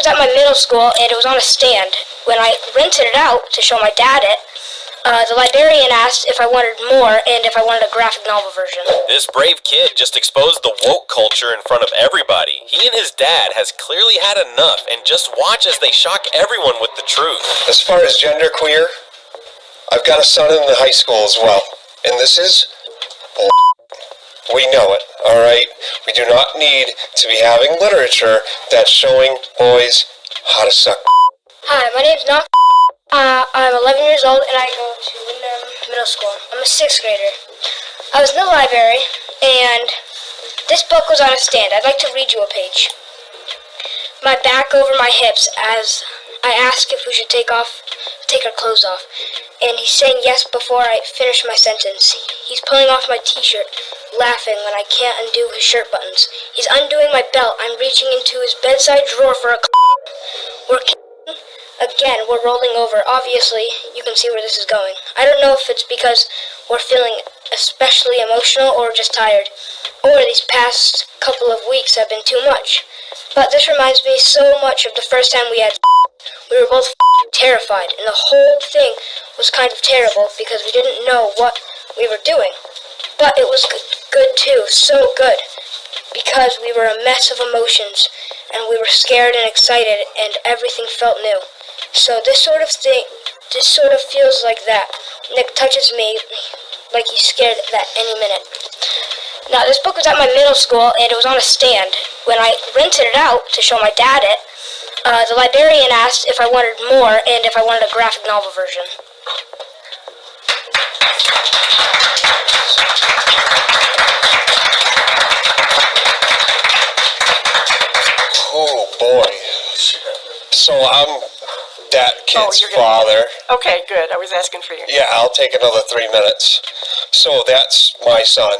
was at my middle school, and it was on a stand. When I rented it out to show my dad it, the librarian asked if I wanted more and if I wanted a graphic novel version. This brave kid just exposed the woke culture in front of everybody. He and his dad has clearly had enough, and just watch as they shock everyone with the truth. As far as genderqueer, I've got a son in the high school as well, and this is we know it, alright? We do not need to be having literature that's showing boys how to suck. Hi, my name's Knock. I'm 11 years old and I go to Windham Middle School. I'm a 6th grader. I was in the library and this book was on a stand. I'd like to read you a page. My back over my hips as I ask if we should take our clothes off. And he's saying yes before I finish my sentence. He's pulling off my t-shirt, laughing when I can't undo his shirt buttons. He's undoing my belt. I'm reaching into his bedside drawer for a We're again, we're rolling over. Obviously, you can see where this is going. I don't know if it's because we're feeling especially emotional or just tired, or these past couple of weeks have been too much. But this reminds me so much of the first time we had we were both terrified, and the whole thing was kind of terrible because we didn't know what we were doing. But it was good too, so good, because we were a mess of emotions, and we were scared and excited, and everything felt new. So this sort of feels like that. Nick touches me like he's scared that any minute. Now, this book was at my middle school, and it was on a stand. When I rented it out to show my dad it, the librarian asked if I wanted more and if I wanted a graphic novel version. Oh boy. So I'm that kid's father. Okay, good. I was asking for you. Yeah, I'll take another 3 minutes. So that's my son.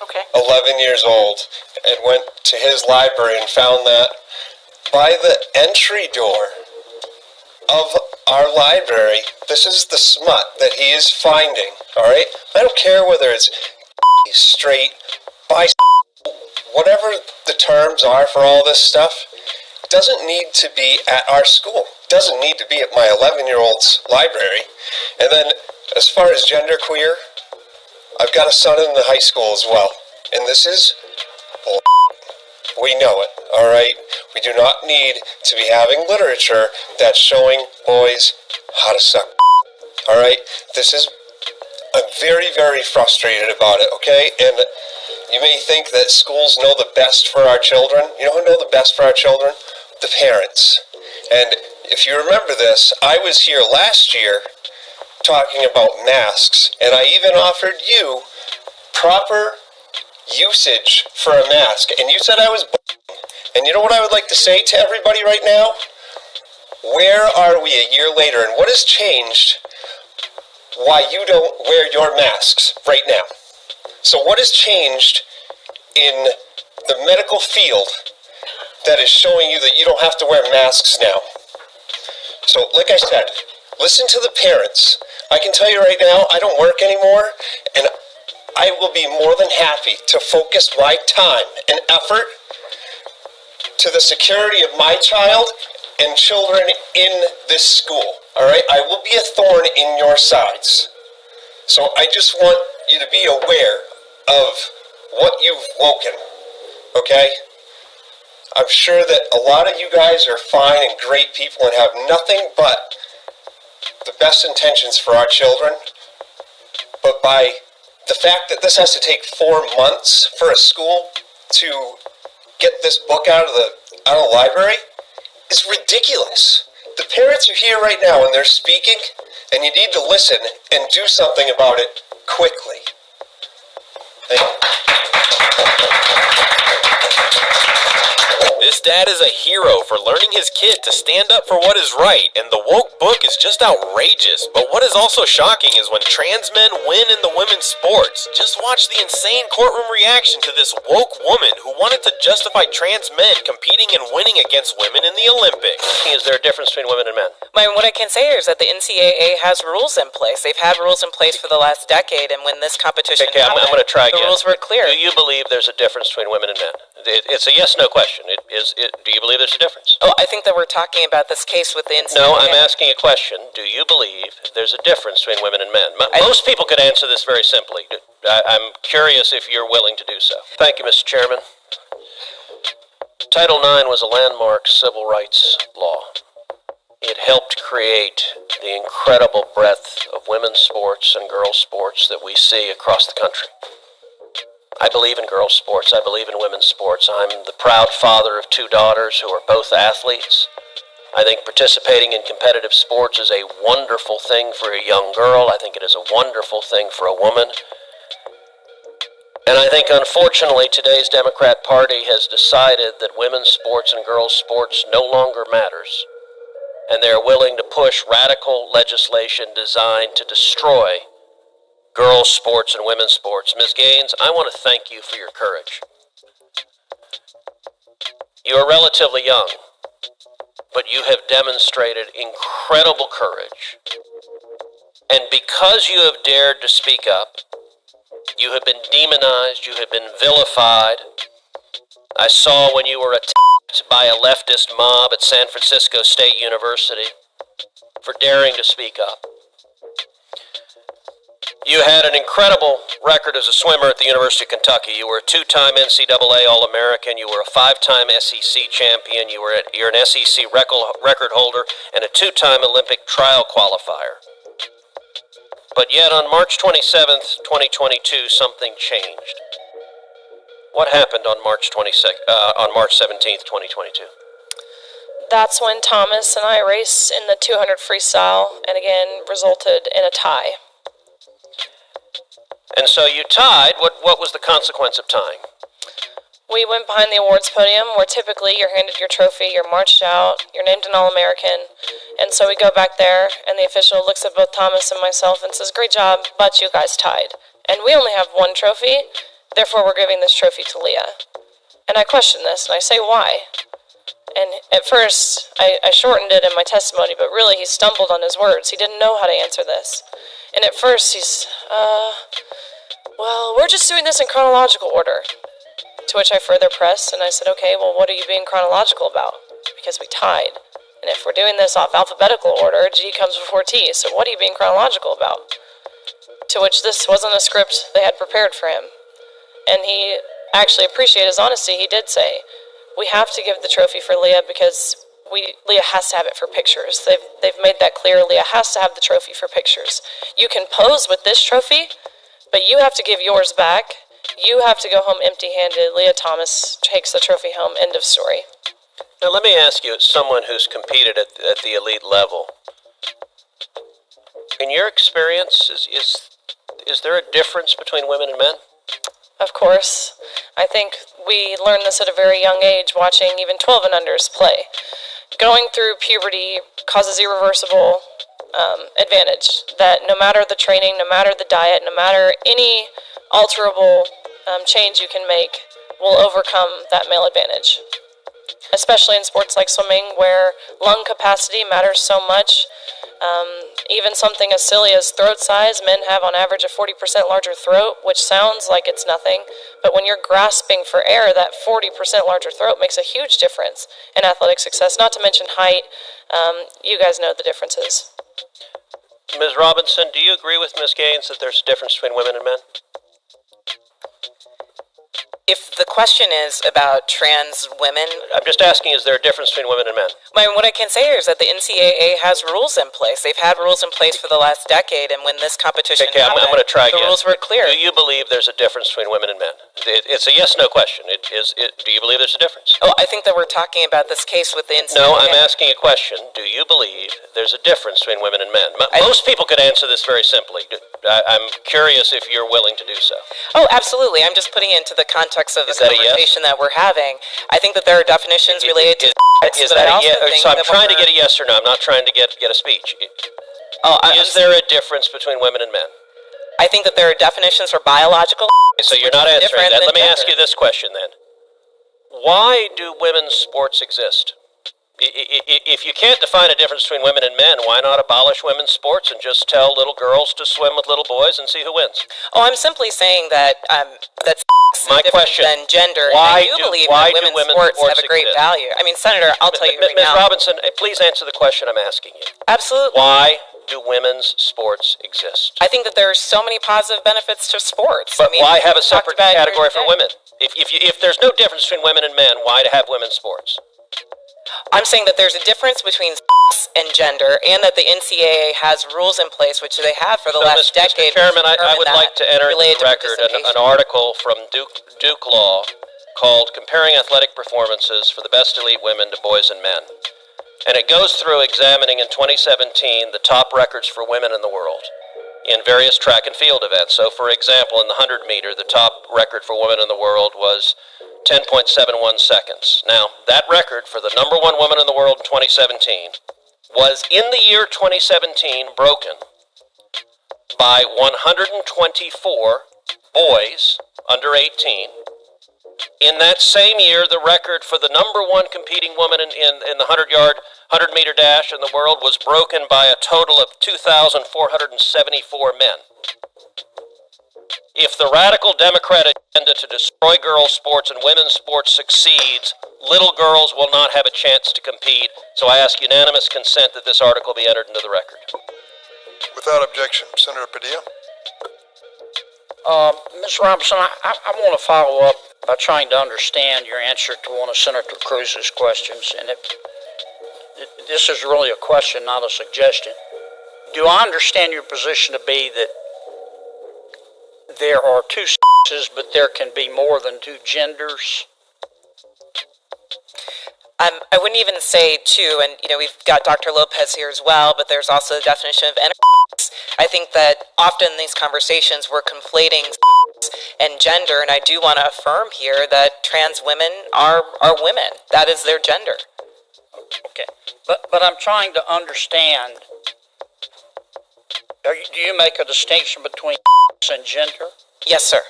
Okay. 11 years old, and went to his library and found that by the entry door of our library, this is the smut that he is finding, alright? I don't care whether it's straight, bi, whatever the terms are for all this stuff, it doesn't need to be at our school. It doesn't need to be at my 11-year-old's library. And then, as far as genderqueer, I've got a son in the high school as well, and this is we know it, alright? We do not need to be having literature that's showing boys how to suck, alright? I'm very, very frustrated about it, okay? And you may think that schools know the best for our children. You know who know the best for our children? The parents. And if you remember this, I was here last year talking about masks, and I even offered you proper usage for a mask, and you said I was and you know what I would like to say to everybody right now? Where are we a year later, and what has changed why you don't wear your masks right now? So what has changed in the medical field that is showing you that you don't have to wear masks now? So like I said, listen to the parents. I can tell you right now, I don't work anymore, and I will be more than happy to focus my time and effort to the security of my child and children in this school, all right? I will be a thorn in your sides. So I just want you to be aware of what you've woken, okay? I'm sure that a lot of you guys are fine and great people and have nothing but the best intentions for our children, but by the fact that this has to take 4 months for a school to get this book out of the library is ridiculous. The parents are here right now and they're speaking, and you need to listen and do something about it quickly. Thank you. This dad is a hero for learning his kid to stand up for what is right, and the woke book is just outrageous. But what is also shocking is when trans men win in the women's sports. Just watch the insane courtroom reaction to this woke woman who wanted to justify trans men competing and winning against women in the Olympics. Is there a difference between women and men? What I can say is that the NCAA has rules in place. They've had rules in place for the last decade, and when this competition Okay, I'm going to try The again. rules were clear. Do you believe there's a difference between women and men? It's a yes/no question. Do you believe there's a difference? Oh, I think that we're talking about this case with the NCAA. No, I'm asking a question. Do you believe there's a difference between women and men? Most people could answer this very simply. I'm curious if you're willing to do so. Thank you, Mr. Chairman. Title IX was a landmark civil rights law. It helped create the incredible breadth of women's sports and girls' sports that we see across the country. I believe in girls' sports. I believe in women's sports. I'm the proud father of 2 daughters who are both athletes. I think participating in competitive sports is a wonderful thing for a young girl. I think it is a wonderful thing for a woman. And I think, unfortunately, today's Democrat Party has decided that women's sports and girls' sports no longer matters. And they're willing to push radical legislation designed to destroy girls' sports and women's sports. Ms. Gaines, I want to thank you for your courage. You are relatively young, but you have demonstrated incredible courage. And because you have dared to speak up, you have been demonized, you have been vilified. I saw when you were attacked by a leftist mob at San Francisco State University for daring to speak up. You had an incredible record as a swimmer at the University of Kentucky. You were a 2-time NCAA All-American. You were a 5-time SEC champion. You're an SEC record holder and a 2-time Olympic trial qualifier. But yet on March 27th, 2022, something changed. What happened on March 17th, 2022? That's when Thomas and I raced in the 200 freestyle and again resulted in a tie. And so you tied. What was the consequence of tying? We went behind the awards podium where typically you're handed your trophy, you're marched out, you're named an All-American. And so we go back there and the official looks at both Thomas and myself and says, "Great job, but you guys tied. And we only have 1 trophy, therefore we're giving this trophy to Leah." And I question this and I say, "Why?" And at first, I shortened it in my testimony, but really he stumbled on his words. He didn't know how to answer this. And at first he's, well, we're just doing this in chronological order. To which I further pressed and I said, "Okay, well, what are you being chronological about? Because we tied. And if we're doing this off alphabetical order, G comes before T, so what are you being chronological about?" To which this wasn't a script they had prepared for him. And he actually appreciated his honesty. He did say, "We have to give the trophy for Leah because Leah has to have it for pictures. They've made that clear. Leah has to have the trophy for pictures. You can pose with this trophy, but you have to give yours back. You have to go home empty-handed. Leah Thomas takes the trophy home. End of story." Now let me ask you, as someone who's competed at the elite level, in your experience, is there a difference between women and men? Of course. I think we learned this at a very young age, watching even 12 and unders play. Going through puberty causes irreversible advantage, that no matter the training, no matter the diet, no matter any alterable change you can make, will overcome that male advantage. Especially in sports like swimming, where lung capacity matters so much. Even something as silly as throat size, men have on average a 40% larger throat, which sounds like it's nothing, but when you're grasping for air, that 40% larger throat makes a huge difference in athletic success, not to mention height. You guys know the differences. Ms. Robinson, do you agree with Ms. Gaines that there's a difference between women and men? If the question is about trans women, I'm just asking, is there a difference between women and men? what I can say here is that the NCAA has rules in place. They've had rules in place for the last decade, and when this competition Okay, I'm going to try the again. rules were clear. Do you believe there's a difference between women and men? It's a yes/no question. Do you believe there's a difference? Oh, I think that we're talking about this case with the NCAA. No, I'm asking a question. Do you believe there's a difference between women and men? Most people could answer this very simply. I'm curious if you're willing to do so. Oh, absolutely. I'm just putting it into the context of the Is that a yes? conversation that we're having. I think that there are definitions related to Is but that I a also yes? think So I'm that trying to we're- get a yes or no. I'm not trying to get a speech. Is there a difference between women and men? I think that there are definitions for biological. So you're which not is answering different that. than Let me ask gender. you this question then. Why do women's sports exist? If you can't define a difference between women and men, why not abolish women's sports and just tell little girls to swim with little boys and see who wins? Oh, I'm simply saying that that's My different question, than gender. why and I do do- believe why that do women's women's sports have sports a great exist? value. I mean, Senator, I'll tell you right Ms. now. Robinson, please answer the question I'm asking you. Absolutely. Why do women's sports exist? I think that there are so many positive benefits to sports. But I mean, why have a we talked separate about it here category for today. women? If there's no difference between women and men, why to have women's sports? I'm saying that there's a difference between sex and gender, and that the NCAA has rules in place, which they have for the last decade. Mr. Chairman, I determined would that like to enter into related the to record an participation. article from Duke Law called Comparing Athletic Performances for the Best Elite Women to Boys and Men. And it goes through examining in 2017 the top records for women in the world in various track and field events. So, for example, in the 100 meter, the top record for women in the world was 10.71 seconds. Now, that record for the number one woman in the world in 2017 was, in the year 2017, broken by 124 boys under 18. In that same year, the record for the number one competing woman in the 100 meter dash in the world was broken by a total of 2,474 men. If the radical Democrat agenda to destroy girls' sports and women's sports succeeds, little girls will not have a chance to compete. So I ask unanimous consent that this article be entered into the record. Without objection, Senator Padilla. Ms. Robinson, I want to follow up by trying to understand your answer to one of Senator Cruz's questions, and this is really a question, not a suggestion. Do I understand your position to be that there are two sexes, but there can be more than two genders? I wouldn't even say two, and we've got Dr. Lopez here as well, but there's also the definition of I think that often in these conversations we're conflating sex and gender, and I do want to affirm here that trans women are women. That is their gender. Okay, but I'm trying to understand. Do you make a distinction between sex and gender? Yes, sir.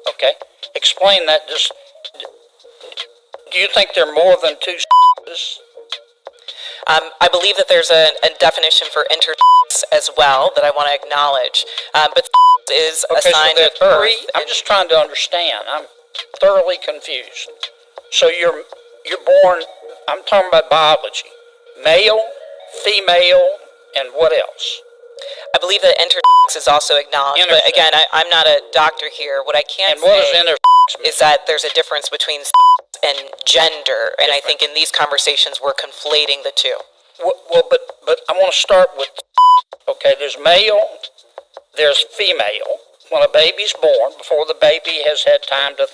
Okay, explain that. Just do you think there are more than two sexes? I believe that there's a definition for intersex as well that I want to acknowledge, but sex is a sign so of birth. I'm just trying to understand. I'm thoroughly confused. So you're born. I'm talking about biology. Male, female, and what else? I believe that intersex is also acknowledged, but again, I'm not a doctor here. What I can And what say does intersex mean? is that there's a difference between sex and gender, and I think in these conversations we're conflating the two. Well, but I want to start with, okay, there's male, there's female. When a baby's born, before the baby has had time to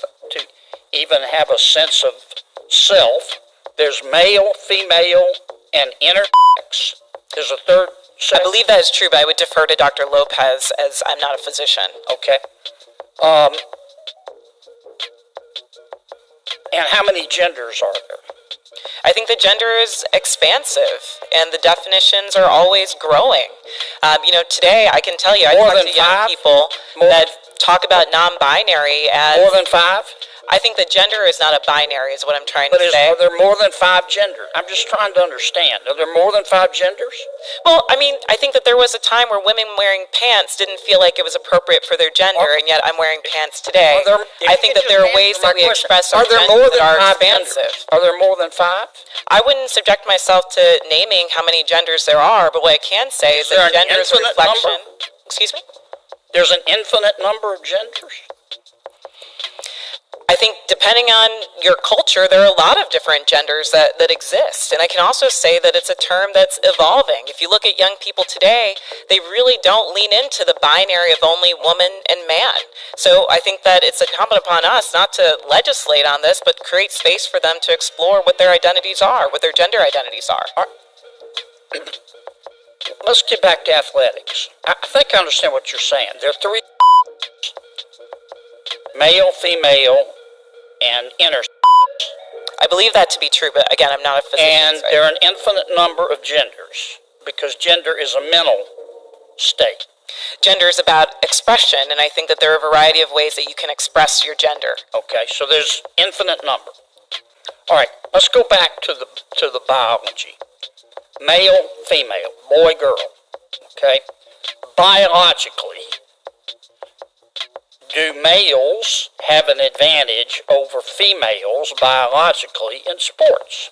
even have a sense of self, there's male, female, and intersex. There's a third sex. I believe that is true, but I would defer to Dr. Lopez as I'm not a physician. Okay. And how many genders are there? I think the gender is expansive, and the definitions are always growing. Today I can tell you, I More talk than to young five? people More that talk about non-binary as... More than five? I think that gender is not a binary, is what I'm trying But to say. are there more than five genders? I'm just trying to understand. Are there more than five genders? Well, I mean, I think that there was a time where women wearing pants didn't feel like it was appropriate for their gender, and yet I'm wearing pants today. I think that there are ways that we express our gender that are expansive. Are there more than five? I wouldn't subject myself to naming how many genders there are, but what I can say is there that an gender is a infinite reflection... number? Excuse me? There's an infinite number of genders? I think depending on your culture, there are a lot of different genders that exist. And I can also say that it's a term that's evolving. If you look at young people today, they really don't lean into the binary of only woman and man. So I think that it's incumbent upon us not to legislate on this, but create space for them to explore what their identities are, what their gender identities are. Let's get back to athletics. I think I understand what you're saying. There are three: male, female, and intersex. I believe that to be true, but again, I'm not a physician. And there are an infinite number of genders, because gender is a mental state. Gender is about expression, and I think that there are a variety of ways that you can express your gender. Okay, so there's infinite number. All right, let's go back to the biology. Male, female, boy, girl. Okay? Biologically, do males have an advantage over females biologically in sports?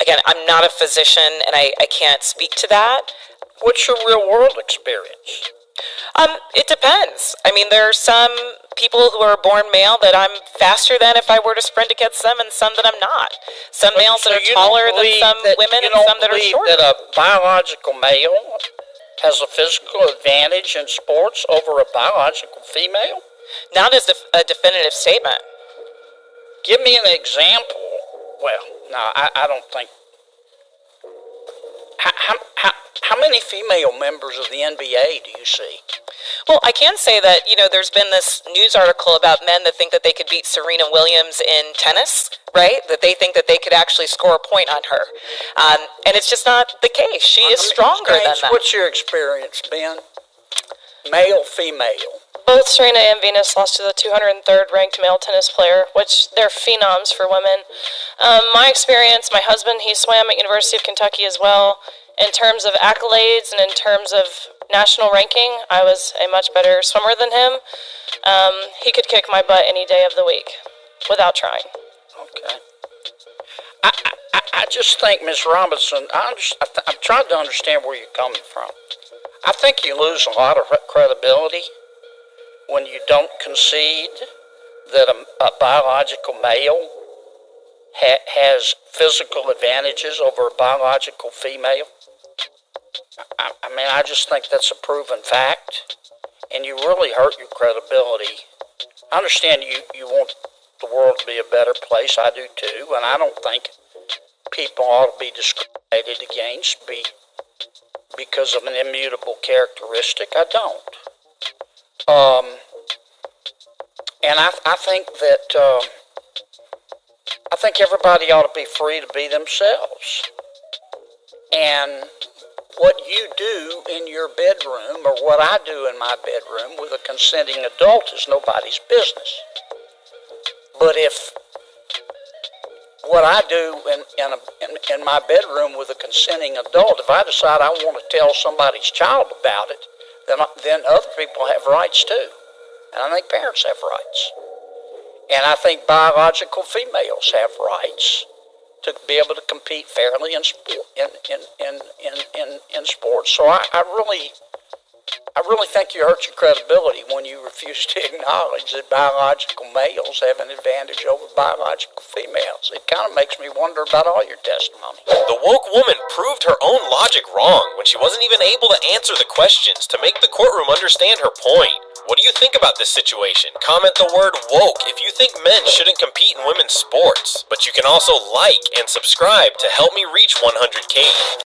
Again, I'm not a physician and I can't speak to that. What's your real world experience? It depends. I mean, there are some people who are born male that I'm faster than if I were to sprint against them, and some that I'm not. Some males that are taller than some women, and some that are shorter. You don't believe that a biological male has a physical advantage in sports over a biological female? Not as a definitive statement. Give me an example. Well, no, I don't think. How many female members of the NBA do you see? Well, I can say that, there's been this news article about men that think that they could beat Serena Williams in tennis, right? That they think that they could actually score a point on her. And it's just not the case. She is stronger than that. What's your experience, Ben? Male, female? Both Serena and Venus lost to the 203rd ranked male tennis player, which they're phenoms for women. My experience, my husband, he swam at University of Kentucky as well. In terms of accolades and in terms of national ranking, I was a much better swimmer than him. He could kick my butt any day of the week without trying. Okay. I just think, Ms. Robinson, I'm trying to understand where you're coming from. I think you lose a lot of credibility when you don't concede that a biological male has physical advantages over a biological female. I mean, I just think that's a proven fact, and you really hurt your credibility. I understand you want the world to be a better place. I do too, and I don't think people ought to be discriminated against because of an immutable characteristic. I don't. And I think that I think everybody ought to be free to be themselves. And what you do in your bedroom, or what I do in my bedroom with a consenting adult, is nobody's business. But if what I do in my bedroom with a consenting adult, if I decide I want to tell somebody's child about it, then other people have rights too. And I think parents have rights. And I think biological females have rights to be able to compete fairly in sport, in sports. So I really think you hurt your credibility when you refuse to acknowledge that biological males have an advantage over biological females. It kind of makes me wonder about all your testimony. The woke woman proved her own logic wrong when she wasn't even able to answer the questions to make the courtroom understand her point. What do you think about this situation? Comment the word woke if you think men shouldn't compete in women's sports. But you can also like and subscribe to help me reach 100K.